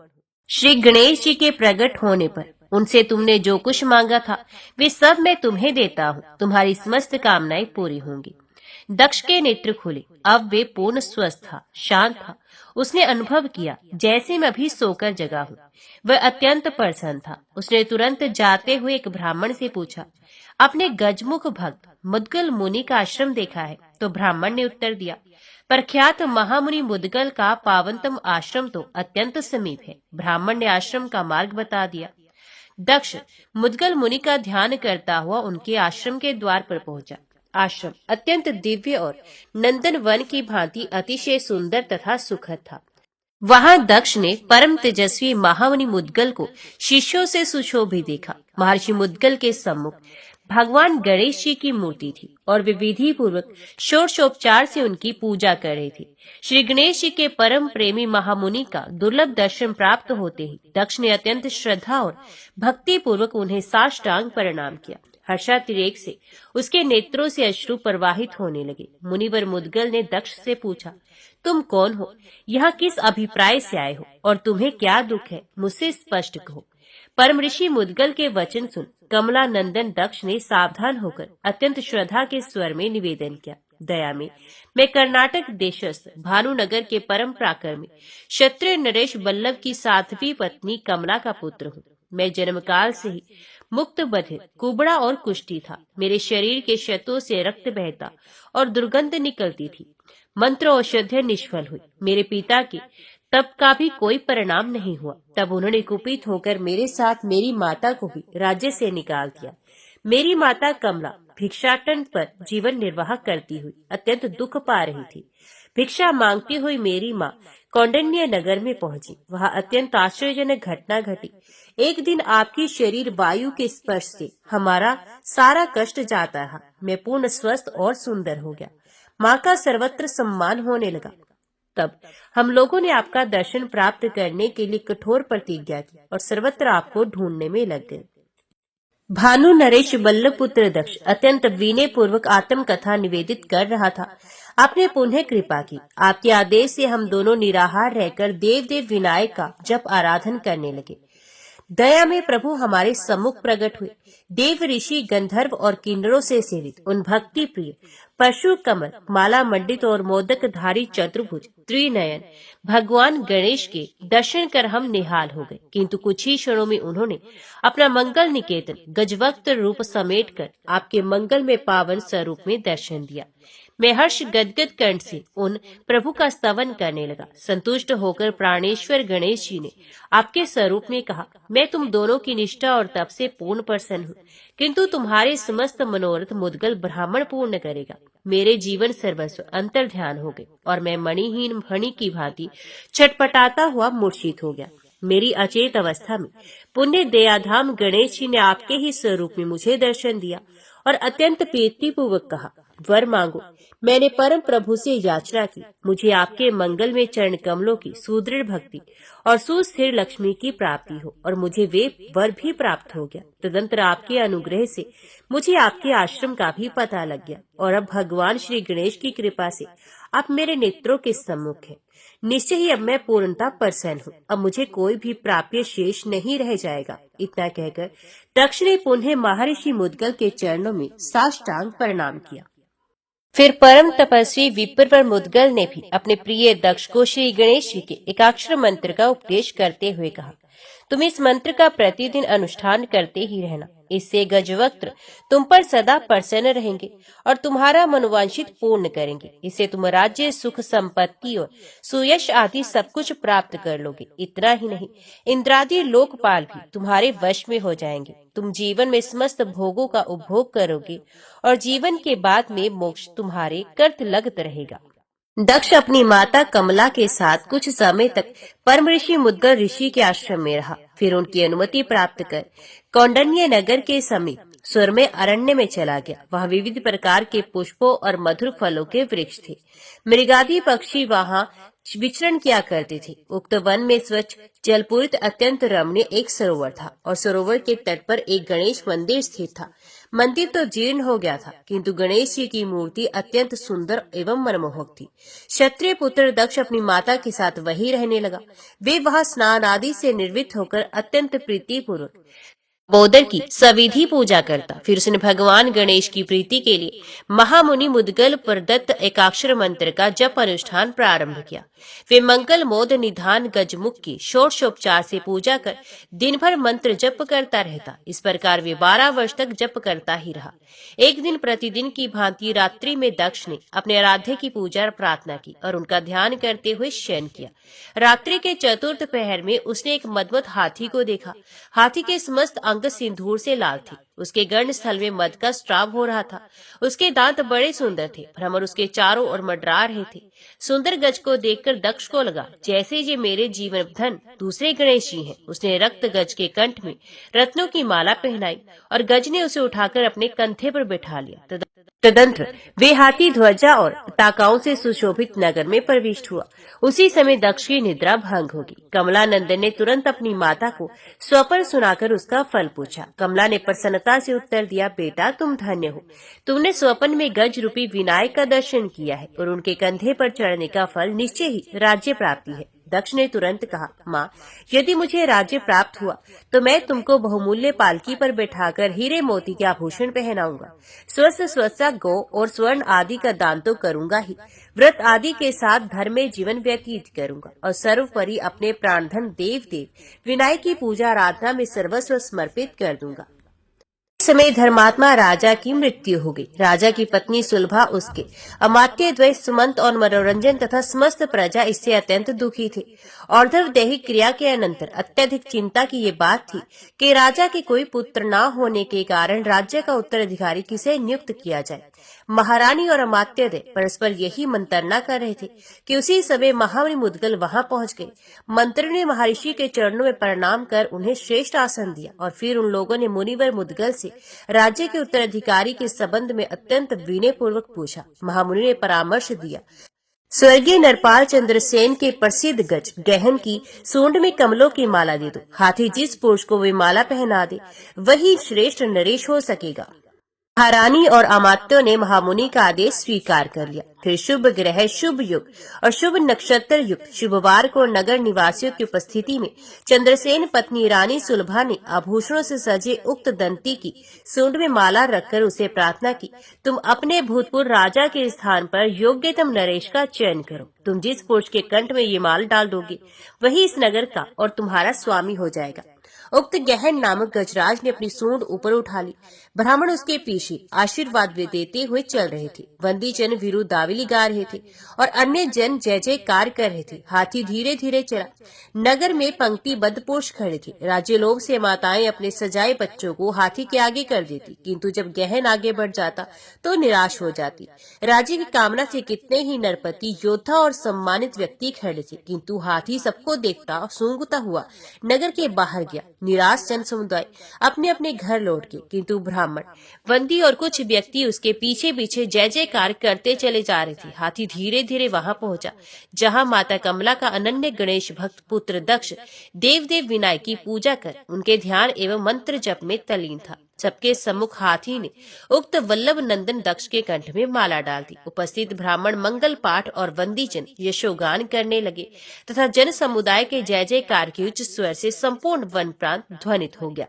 श्री गणेश जी के प्रकट होने पर उनसे तुमने जो कुछ मांगा था वे सब मैं तुम्हें देता हूँ। तुम्हारी समस्त कामनाएं पूरी होंगी। दक्ष के नेत्र खुले। अब वे पूर्ण स्वस्थ था, शांत था। उसने अनुभव किया जैसे मैं अभी सोकर जगा हूँ। वह अत्यंत प्रसन्न था। उसने तुरंत जाते हुए एक ब्राह्मण से पूछा, आपने गजमुख भक्त मुदगल मुनि का आश्रम देखा है? तो ब्राह्मण ने उत्तर दिया, प्रख्यात महामुनि मुदगल का पावनतम आश्रम तो अत्यंत समीप है। ब्राह्मण ने आश्रम का मार्ग बता दिया। दक्ष मुदगल मुनि का ध्यान करता हुआ उनके आश्रम के द्वार पर पहुंचा। आश्रम अत्यंत दिव्य और नंदन वन की भांति अतिशय सुंदर तथा सुखद था। वहां दक्ष ने परम तेजस्वी महामुनि मुदगल को शिष्यों से सुशोभित देखा। महर्षि मुदगल के सम्मुख भगवान गणेश जी की मूर्ति थी और वे विधि पूर्वक षोडशोपचार से उनकी पूजा कर रहे थे। श्री गणेश जी के परम प्रेमी महामुनि का दुर्लभ दर्शन प्राप्त होते ही दक्ष ने अत्यंत श्रद्धा और भक्ति पूर्वक उन्हें साष्टांग प्रणाम किया। हर्षातिरेक से उसके नेत्रों से अश्रु प्रवाहित होने लगे। मुनिवर मुदगल ने दक्ष से पूछा, तुम कौन हो? यहाँ किस अभिप्राय से आए हो और तुम्हें क्या दुख है? मुझसे स्पष्ट कहो। परम ऋषि मुदगल के वचन सुन कमला नंदन दक्ष ने सावधान होकर अत्यंत श्रद्धा के स्वर में निवेदन किया, दया में मैं कर्नाटक देशस्थ भानुनगर के परम प्राक्रमी क्षत्रिय नरेश बल्लभ की साध्वी पत्नी कमला का पुत्र हूँ। मैं जन्मकाल से ही मुक्त बधिर, कुबड़ा और कुष्ठी था। मेरे शरीर के क्षतों से रक्त बहता और दुर्गंध निकलती थी। मंत्र औषधियां निष्फल हुई। मेरे पिता के तब का भी कोई परिणाम नहीं हुआ। तब उन्होंने कुपित होकर मेरे साथ मेरी माता को भी राज्य से निकाल दिया। मेरी माता कमला भिक्षाटन पर जीवन निर्वाह करती हुई अत्यंत दुख पा रही थी। भिक्षा मांगती हुई मेरी माँ कौंडिन्य नगर में पहुंची। वहां अत्यंत आश्चर्यजनक घटना घटी। एक दिन आपकी शरीर वायु के स्पर्श से हमारा सारा कष्ट जाता रहा। मैं पूर्ण स्वस्थ और सुंदर हो गया। माँ का सर्वत्र सम्मान होने लगा। तब हम लोगों ने आपका दर्शन प्राप्त करने के लिए कठोर प्रतिज्ञा की और सर्वत्र आपको ढूंढने में लग गए। भानु नरेश बल्लभ पुत्र दक्ष अत्यंत विनय पूर्वक आत्म कथा निवेदित कर रहा था। आपने पुनः कृपा की। आपके आदेश से हम दोनों निराहार रहकर देव विनायक का जप आराधन करने लगे। दया में प्रभु हमारे सम्मुख प्रकट हुए। देव ऋषि गंधर्व और किन्नरों से सेवित उन भक्ति प्रिय परशु कमल माला मंडित और मोदक धारी चतुर्भुज त्रिनयन भगवान गणेश के दर्शन कर हम निहाल हो गए। किंतु कुछ ही क्षणों में उन्होंने अपना मंगल निकेतन गजवक्त रूप समेट कर आपके मंगल में पावन स्वरूप में दर्शन दिया। मैं हर्ष गदगद कंठ से उन प्रभु का स्तवन करने लगा। संतुष्ट होकर प्राणेश्वर गणेश जी ने आपके स्वरूप में कहा, मैं तुम दोनों की निष्ठा और तप से पूर्ण प्रसन्न हूँ, किंतु तुम्हारे समस्त मनोरथ मुद्गल ब्राह्मण पूर्ण करेगा। मेरे जीवन सर्वस्व अंतर ध्यान हो गए और मैं मणिहीन फणी की भांति छटपटाता हुआ मूर्छित हो गया। मेरी अचेत अवस्था में पुण्य दयाधाम गणेश जी ने आपके ही स्वरूप में मुझे दर्शन दिया और अत्यंत प्रीतिपूर्वक कहा, वर मांगो। मैंने परम प्रभु से याचना की, मुझे आपके मंगल में चरण कमलों की सुदृढ़ भक्ति और सुस्थिर लक्ष्मी की प्राप्ति हो, और मुझे वे वर भी प्राप्त हो गया। तदंतर आपके अनुग्रह से मुझे आपके आश्रम का भी पता लग गया, और अब भगवान श्री गणेश की कृपा से आप मेरे नेत्रों के सम्मुख हैं। निश्चय ही अब मैं पूर्णता प्रसन्न हूँ। अब मुझे कोई भी प्राप्य शेष नहीं रह जाएगा। इतना कहकर दक्ष ने पुनः महर्षि मुद्गल के चरणों में साष्टांग प्रणाम किया। फिर परम तपस्वी विप्रवर मुद्गल ने भी अपने प्रिय दक्ष को श्री गणेश जी के एकाक्षर मंत्र का उपदेश करते हुए कहा, तुम इस मंत्र का प्रतिदिन अनुष्ठान करते ही रहना। इससे गजवक्त्र तुम पर सदा प्रसन्न रहेंगे और तुम्हारा मनोवांछित पूर्ण करेंगे। इससे तुम राज्य, सुख, संपत्ति और सुयश आदि सब कुछ प्राप्त कर लोगे। इतना ही नहीं, इंद्रादि लोकपाल भी तुम्हारे वश में हो जाएंगे। तुम जीवन में समस्त भोगों का उपभोग करोगे और जीवन के बाद में मोक्ष तुम्हारे कर्त लगत रहेगा। दक्ष अपनी माता कमला के साथ कुछ समय तक परम ऋषि मुद्गल ऋषि के आश्रम में रहा। फिर उनकी अनुमति प्राप्त कर कौंडन्य नगर के समीप सुरम्य अरण्य में चला गया। वहाँ विविध प्रकार के पुष्पों और मधुर फलों के वृक्ष थे। मृगादि पक्षी वहाँ विचरण किया करते थे। उक्त वन में स्वच्छ जलपूरित अत्यंत रमणीय एक सरोवर था, और सरोवर के तट पर एक गणेश मंदिर स्थित था। मंदिर तो जीर्ण हो गया था, किंतु गणेश जी की मूर्ति अत्यंत सुंदर एवं मनमोहक थी। क्षत्रिय पुत्र दक्ष अपनी माता के साथ वहीं रहने लगा। वे वहां स्नान आदि से निर्वृत्त होकर अत्यंत प्रीतिपूर्वक बोदर की सविधि पूजा करता। फिर उसने भगवान गणेश की प्रीति के लिए महामुनि मुद्गल प्रदत्त एकाक्षर मंत्र का जप अनुष्ठान प्रारंभ किया। वे मंगल मोद निधान गजमुख की षोडशोपचार से पूजा कर दिन भर मंत्र जप करता रहता। इस प्रकार वे 12 वर्ष तक जप करता ही रहा। एक दिन प्रतिदिन की भांति रात्रि में दक्ष ने अपने आराध्य की पूजा प्रार्थना की और उनका ध्यान करते हुए शयन किया। रात्रि के चतुर्थ पहर में उसने एक मदमत हाथी को देखा। हाथी के समस्त अंग सिंदूर से लाल थे। उसके गर्ण स्थल में मद का स्राव हो रहा था। उसके दांत बड़े सुंदर थे। भ्रमर उसके चारों ओर मंडरा रहे थे। सुंदर गज को देखकर दक्ष को लगा, जैसे ये मेरे जीवन धन दूसरे गणेश जी हैं। उसने रक्त गज के कंठ में रत्नों की माला पहनाई और गज ने उसे उठाकर अपने कंधे पर बैठा लिया। तदंतर वे हाथी ध्वजा और ताकाओं से सुशोभित नगर में प्रविष्ट हुआ। उसी समय दक्ष की निद्रा भंग होगी। कमला नंदन ने तुरंत अपनी माता को स्वप्न सुनाकर उसका फल पूछा। कमला ने प्रसन्नता से उत्तर दिया, बेटा तुम धन्य हो। तुमने स्वप्न में गज रूपी विनायक का दर्शन किया है और उनके कंधे पर चढ़ने का फल निश्चय ही राज्य प्राप्ति है। दक्ष ने तुरंत कहा, माँ, यदि मुझे राज्य प्राप्त हुआ तो मैं तुमको बहुमूल्य पालकी पर बैठाकर हीरे मोती के आभूषण पहनाऊंगा। स्वस्थ स्वच्छा गौ और स्वर्ण आदि का दान तो करूंगा ही, व्रत आदि के साथ धर्म में जीवन व्यतीत करूंगा और सर्वोपरि अपने प्राणधन देव विनायक की पूजा आराधना में सर्वस्व समर्पित कर दूंगा। समय धर्मात्मा राजा की मृत्यु हो गई। राजा की पत्नी सुलभा, उसके अमात्य द्वय सुमंत और मनोरंजन तथा समस्त प्रजा इससे अत्यंत दुखी थे। और्ध्व दैहिक क्रिया के अनंतर अत्यधिक चिंता की ये बात थी कि राजा के कोई पुत्र न होने के कारण राज्य का उत्तराधिकारी किसे नियुक्त किया जाए। महारानी और अमात्यदय परस्पर यही मंत्रणा कर रहे थे कि उसी समय महामुनि मुद्गल वहां पहुंच गए। मंत्री ने महर्षि के चरणों में प्रणाम कर उन्हें श्रेष्ठ आसन दिया और फिर उन लोगों ने मुनिवर मुद्गल से राज्य के उत्तराधिकारी के संबंध में अत्यंत विनय पूर्वक पूछा। महामुनि ने परामर्श दिया, स्वर्गीय नरपाल चंद्रसेन के प्रसिद्ध गज गहन की सूंड में कमलों की माला दे दो। हाथी जिस पुरुष को वे माला पहना दे वही श्रेष्ठ नरेश हो सकेगा। महारानी और अमात्यों ने महामुनि का आदेश स्वीकार कर लिया। फिर शुभ ग्रह, शुभ युग और शुभ नक्षत्र युक्त शुभवार को नगर निवासियों की उपस्थिति में चंद्रसेन पत्नी रानी सुलभा ने आभूषणों से सजे उक्त दंती की सूंड में माला रखकर उसे प्रार्थना की, तुम अपने भूतपूर्व राजा के स्थान पर योग्यतम नरेश का चयन करो। तुम जिस पुरुष के कंठ में ये माल डाल दोगे वही इस नगर का और तुम्हारा स्वामी हो जाएगा। उक्त गहन नामक गजराज ने अपनी सूंड ऊपर उठा ली। ब्राह्मण उसके पीछे आशीर्वाद देते हुए चल रहे थे। बंदी जन वीरुदावली गा रहे थे और अन्य जन जय जयकार कर रहे थे। हाथी धीरे धीरे चला। नगर में पंक्तिबद्ध पुरुष खड़े थे। राज्य लोभ से माताएं अपने सजाए बच्चों को हाथी के आगे कर देती, किंतु जब गहन आगे बढ़ जाता तो निराश हो जाती। राज्य की कामना से कितने ही नरपति, योद्धा और सम्मानित व्यक्ति खड़े थे, किंतु हाथी सबको देखता सूंघता हुआ नगर के बाहर गया। निराश जन समुदाय अपने अपने घर लौट गए, किंतु ब्राह्मण, बंदी और कुछ व्यक्ति उसके पीछे पीछे जय जयकार करते चले जा रहे थे। हाथी धीरे धीरे वहां पहुंचा जहां माता कमला का अनन्य गणेश भक्त पुत्र दक्ष देवदेव विनायक की पूजा कर उनके ध्यान एवं मंत्र जप में तल्लीन था। सबके सम्मुख हाथी ने उक्त वल्लभ नंदन दक्ष के कंठ में माला डाल दी। उपस्थित ब्राह्मण मंगल पाठ और वंदीजन यशोगान करने लगे तथा जन समुदाय के जय जयकार के उच्च स्वर से संपूर्ण वन प्रांत ध्वनित हो गया।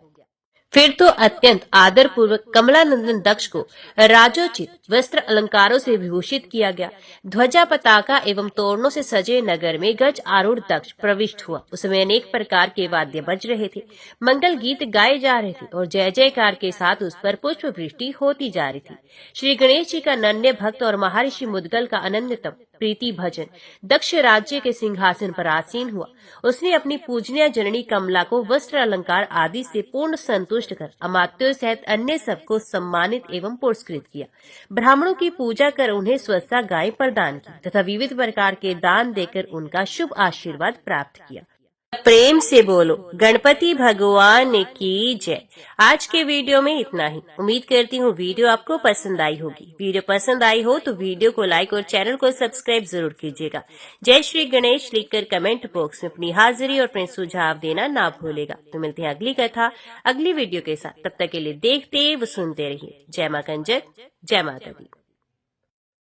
फिर तो अत्यंत आदर पूर्वक कमलानंदन दक्ष को राजोचित वस्त्र अलंकारों से विभूषित किया गया। ध्वजा, पताका एवं तोरणों से सजे नगर में गज आरूढ़ दक्ष प्रविष्ट हुआ। उसमें अनेक प्रकार के वाद्य बज रहे थे, मंगल गीत गाए जा रहे थे और जय जयकार के साथ उस पर पुष्प वृष्टि होती जा रही थी। श्री गणेश जी का अनन्य भक्त और महर्षि मुद्गल का अनन्यतम प्रीति भजन दक्ष राज्य के सिंहासन पर आसीन हुआ। उसने अपनी पूजनीय जननी कमला को वस्त्र अलंकार आदि से पूर्ण संतुष्ट कर अमात्यों सहित अन्य सबको सम्मानित एवं पुरस्कृत किया। ब्राह्मणों की पूजा कर उन्हें स्वस्था गाय प्रदान की तथा विविध प्रकार के दान देकर उनका शुभ आशीर्वाद प्राप्त किया। प्रेम से बोलो गणपति भगवान की जय। आज के वीडियो में इतना ही। उम्मीद करती हूँ वीडियो आपको पसंद आई होगी। वीडियो पसंद आई हो तो वीडियो को लाइक और चैनल को सब्सक्राइब जरूर कीजिएगा। जय श्री गणेश लिखकर कमेंट बॉक्स में अपनी हाजिरी और अपने सुझाव देना ना भूलेगा। तो मिलते हैं अगली कथा अगली वीडियो के साथ। तब तक के लिए देखते व सुनते रहिए। जय मां कंजक, जय माता दी।